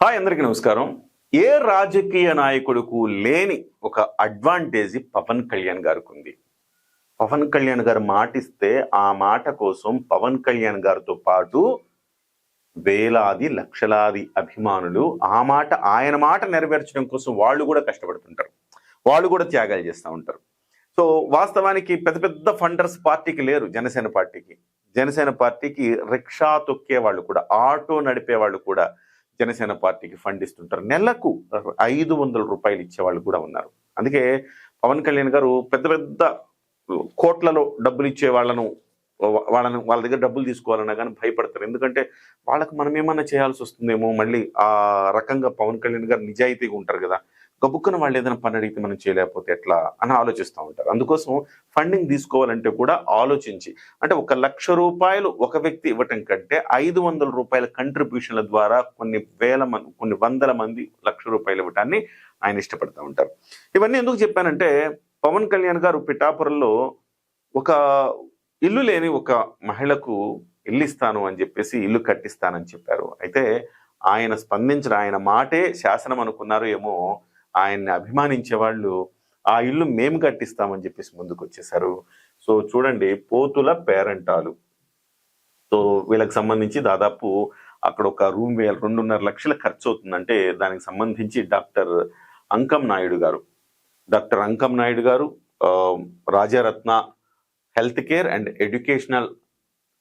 Hi, అందరికీ నమస్కారం. ఏ రాజకీయ నాయకుడుకు లేని ఒక అడ్వాంటేజ్ పవన్ కళ్యాణ్ గారికి ఉంది. పవన్ కళ్యాణ్ గారు మాటిస్తే ఆ మాట కోసం పవన్ కళ్యాణ్ గారితో పాటు వేలాది లక్షలాది అభిమానులు ఆయన మాట నెరవేర్చడం కోసం వాళ్ళు కూడా కష్టపడుతుంటారు. వాళ్ళు కూడా త్యాగాలు చేస్తూ ఉంటారు. సో వాస్తవానికి పెద్ద పెద్ద ఫండర్స్ పార్టీకి లేరు. జనసేన పార్టీకి రిక్షా తొక్కే వాళ్ళు కూడా, ఆటో నడిపే వాళ్ళు కూడా జనసేన పార్టీకి ఫండ్ ఇస్తుంటారు. నెలకు 500 రూపాయలు ఇచ్చేవాళ్ళు కూడా ఉన్నారు. అందుకే పవన్ కళ్యాణ్ గారు పెద్ద పెద్ద కోట్లలో డబ్బులు ఇచ్చే వాళ్ళ దగ్గర డబ్బులు తీసుకోవాలన్నా కానీ భయపడతారు. ఎందుకంటే వాళ్ళకి మనం ఏమన్నా చేయాల్సి వస్తుందేమో, మళ్ళీ ఆ రకంగా పవన్ కళ్యాణ్ గారు నిజాయితీగా ఉంటారు కదా, గబుక్కున వాళ్ళు ఏదైనా పని అడిగితే మనం చేయలేకపోతే ఎట్లా అని ఆలోచిస్తూ ఉంటారు. అందుకోసం ఫండింగ్ తీసుకోవాలంటే కూడా ఆలోచించి, అంటే 1,00,000 రూపాయలు ఒక వ్యక్తి ఇవ్వటం కంటే 500 రూపాయల కంట్రిబ్యూషన్ల ద్వారా కొన్ని వందల మంది 1,00,000 రూపాయలు ఇవ్వటాన్ని ఆయన ఇష్టపడుతూ ఉంటారు. ఇవన్నీ ఎందుకు చెప్పానంటే, పవన్ కళ్యాణ్ గారు పిఠాపురంలో ఒక ఇల్లు లేని ఒక మహిళకు ఇల్లు ఇస్తాను అని చెప్పేసి ఇల్లు కట్టిస్తానని చెప్పారు. అయితే ఆయన మాటే శాసనం అనుకున్నారు ఏమో, ఆయన్ని అభిమానించే వాళ్ళు ఆ ఇల్లు మేము కట్టిస్తామని చెప్పేసి ముందుకు వచ్చేసారు. సో చూడండి, పోతుల పేరంటాలు. సో వీళ్ళకి సంబంధించి దాదాపు అక్కడ ఒక రూమ్ 2.5 లక్షల ఖర్చు అవుతుందంటే, దానికి సంబంధించి doctor Ankam Naidu garu Rajaratna health care and educational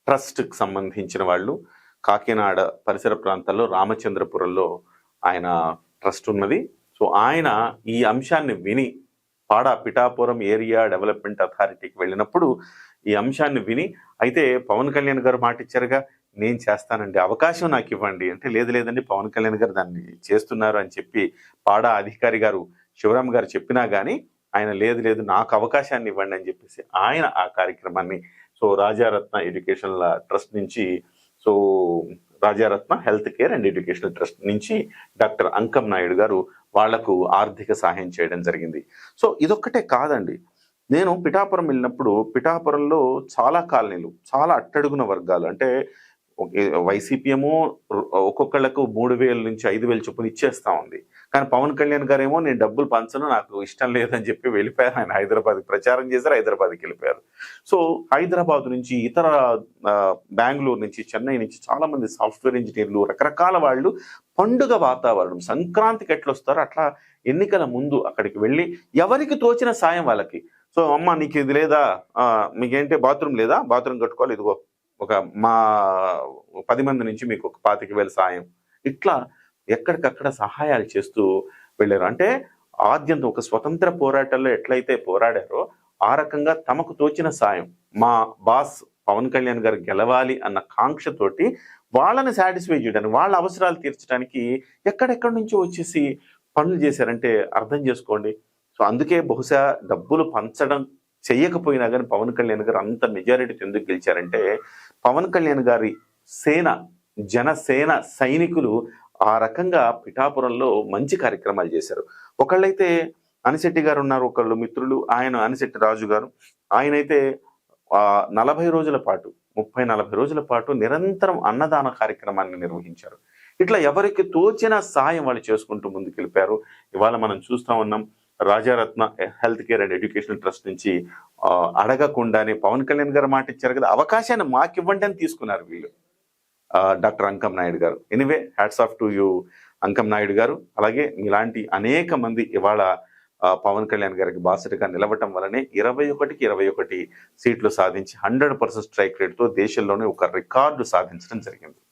ట్రస్ట్కి సంబంధించిన వాళ్ళు, కాకినాడ పరిసర ప్రాంతాల్లో రామచంద్రపురంలో ఆయన ట్రస్ట్ ఉన్నది. సో ఆయన ఈ అంశాన్ని విని పిఠాపురం ఏరియా డెవలప్మెంట్ అథారిటీకి వెళ్ళినప్పుడు ఈ అంశాన్ని విని, అయితే పవన్ కళ్యాణ్ గారు మాట ఇచ్చారుగా, నేను చేస్తానండి, అవకాశం నాకు ఇవ్వండి అంటే, లేదండి పవన్ కళ్యాణ్ గారు దాన్ని చేస్తున్నారు అని చెప్పి అధికారి గారు శివరామ్ గారు చెప్పినా కానీ ఆయన లేదు నాకు అవకాశాన్ని ఇవ్వండి అని చెప్పేసి ఆయన ఆ కార్యక్రమాన్ని, సో రాజారత్న ఎడ్యుకేషనల్ ట్రస్ట్ నుంచి, so Rajaratna health care and educational trust నుంచి డాక్టర్ అంకం నాయుడు గారు వాళ్లకు ఆర్థిక సహాయం చేయడం జరిగింది. సో ఇదొక్కటే కాదండి, నేను పిఠాపురం వెళ్ళినప్పుడు పిఠాపురంలో చాలా కాలనీలు, చాలా అట్టడుగున వర్గాలు, అంటే వైసీపీ ఏమో ఒక్కొక్కళ్లకు 3,000 నుంచి 5,000 చొప్పున ఇచ్చేస్తా ఉంది. కానీ పవన్ కళ్యాణ్ గారేమో నేను డబ్బులు పంచను, నాకు ఇష్టం లేదని చెప్పి వెళ్ళిపోయారు. ఆయన హైదరాబాద్కి ప్రచారం చేశారు, హైదరాబాద్కి వెళ్ళిపోయారు. సో హైదరాబాద్ నుంచి, ఇతర బెంగళూరు నుంచి, చెన్నై నుంచి చాలా మంది సాఫ్ట్వేర్ ఇంజనీర్లు, రకరకాల వాళ్ళు పండుగ వాతావరణం, సంక్రాంతికి ఎట్లొస్తారో అట్లా ఎన్నికల ముందు అక్కడికి వెళ్ళి ఎవరికి తోచిన సాయం వాళ్ళకి. సో అమ్మ నీకు ఇది లేదా, మీకేంటే బాత్రూమ్ లేదా, బాత్రూమ్ కట్టుకోవాలి, ఇదిగో మా 10 మంది నుంచి మీకు ఒక 25,000 సాయం, ఇట్లా ఎక్కడికక్కడ సహాయాలు చేస్తూ వెళ్ళారు. అంటే ఆద్యంతం ఒక స్వతంత్ర పోరాటంలో ఎట్లయితే పోరాడారో ఆ రకంగా తమకు తోచిన సాయం, మా బాస్ పవన్ కళ్యాణ్ గారు గెలవాలి అన్న కాంక్షతోటి వాళ్ళని సాటిస్ఫై చేయడానికి, వాళ్ళ అవసరాలు తీర్చడానికి ఎక్కడెక్కడి నుంచో వచ్చేసి పనులు చేశారంటే అర్థం చేసుకోండి. సో అందుకే బహుశా డబ్బులు పంచడం చెయ్యకపోయినా కానీ పవన్ కళ్యాణ్ గారు అంత మెజారిటీతో ఎందుకు గెలిచారంటే, పవన్ కళ్యాణ్ గారి జనసేన సైనికులు ఆ రకంగా పిఠాపురంలో మంచి కార్యక్రమాలు చేశారు. ఒకళ్ళైతే అనిశెట్టి గారు ఉన్నారు, ఒకళ్ళు మిత్రులు, ఆయన అనిశెట్టి రాజు గారు, ఆయనైతే 40 రోజుల పాటు 30-40 రోజుల పాటు నిరంతరం అన్నదాన కార్యక్రమాన్ని నిర్వహించారు. ఇట్లా ఎవరికి తోచిన సాయం వాళ్ళు చేసుకుంటూ ముందుకెళ్ళిపోయారు. ఇవాళ మనం చూస్తా ఉన్నాం, Rajaratna health care and educational trust నుంచి అడగకుండానే పవన్ కళ్యాణ్ గారు మాట ఇచ్చారు కదా, అవకాశాన్ని మాకివ్వండి అని తీసుకున్నారు వీళ్ళు, doctor Ankam Naidu garu. Anyway, hats off to you Ankam Naidu garu. అలాగే ఇలాంటి అనేక మంది ఇవాళ పవన్ కళ్యాణ్ గారికి బాసటగా నిలవటం వల్లనే 21కి 21 సీట్లు సాధించి 100% స్ట్రైక్ రేట్తో దేశంలోనే ఒక రికార్డు సాధించడం జరిగింది.